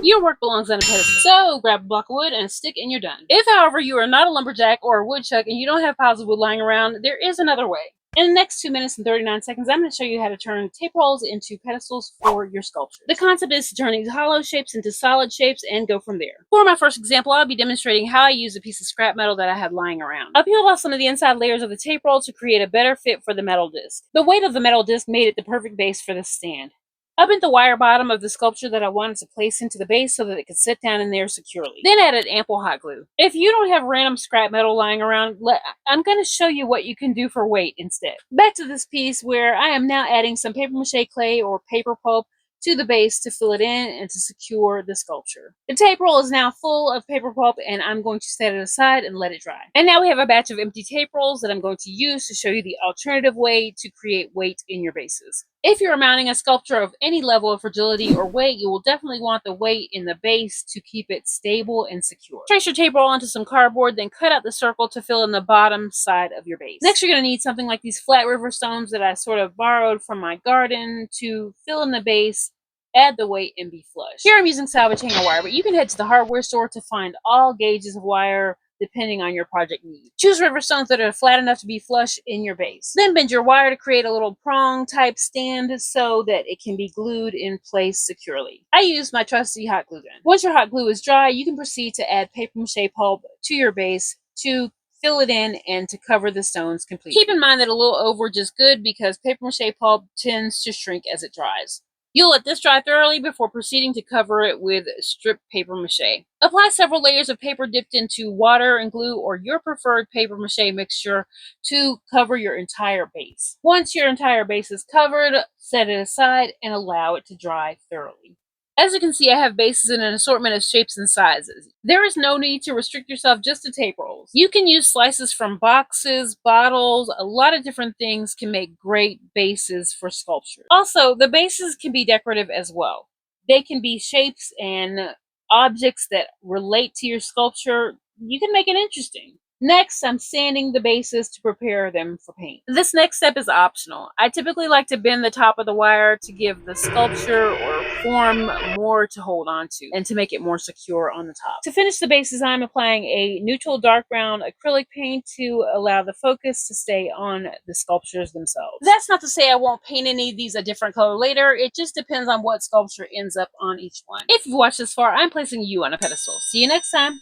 Your work belongs on a pedestal. So grab a block of wood and a stick and you're done. If, however, you are not a lumberjack or a woodchuck and you don't have piles of wood lying around, there is another way. In the next 2 minutes and 39 seconds, I'm going to show you how to turn tape rolls into pedestals for your sculpture. The concept is to turn these hollow shapes into solid shapes and go from there. For my first example, I'll be demonstrating how I use a piece of scrap metal that I had lying around. I peeled off some of the inside layers of the tape roll to create a better fit for the metal disc. The weight of the metal disc made it the perfect base for the stand. I bent the wire bottom of the sculpture that I wanted to place into the base so that it could sit down in there securely. Then added ample hot glue. If you don't have random scrap metal lying around, I'm going to show you what you can do for weight instead. Back to this piece where I am now adding some paper mache clay or paper pulp to the base to fill it in and to secure the sculpture. The tape roll is now full of paper pulp and I'm going to set it aside and let it dry. And now we have a batch of empty tape rolls that I'm going to use to show you the alternative way to create weight in your bases. If you're mounting a sculpture of any level of fragility or weight, you will definitely want the weight in the base to keep it stable and secure. Trace your tape roll onto some cardboard, then cut out the circle to fill in the bottom side of your base. Next, you're going to need something like these flat river stones that I sort of borrowed from my garden to fill in the base, add the weight, and be flush. Here I'm using salvage hanger wire, but you can head to the hardware store to find all gauges of wire depending on your project need. Choose river stones that are flat enough to be flush in your base. Then bend your wire to create a little prong type stand so that it can be glued in place securely. I use my trusty hot glue gun. Once your hot glue is dry, you can proceed to add paper mache pulp to your base to fill it in and to cover the stones completely. Keep in mind that a little overage is good because paper mache pulp tends to shrink as it dries. You'll let this dry thoroughly before proceeding to cover it with stripped paper mache. Apply several layers of paper dipped into water and glue or your preferred paper mache mixture to cover your entire base. Once your entire base is covered, set it aside and allow it to dry thoroughly. As you can see, I have bases in an assortment of shapes and sizes. There is no need to restrict yourself just to tape rolls. You can use slices from boxes, bottles, a lot of different things can make great bases for sculpture. Also, the bases can be decorative as well. They can be shapes and objects that relate to your sculpture. You can make it interesting. Next, I'm sanding the bases to prepare them for paint. This next step is optional. I typically like to bend the top of the wire to give the sculpture or form more to hold on to and to make it more secure on the top. To finish the bases, I'm applying a neutral dark brown acrylic paint to allow the focus to stay on the sculptures themselves. That's not to say I won't paint any of these a different color later. It just depends on what sculpture ends up on each one. If you've watched this far, I'm placing you on a pedestal. See you next time.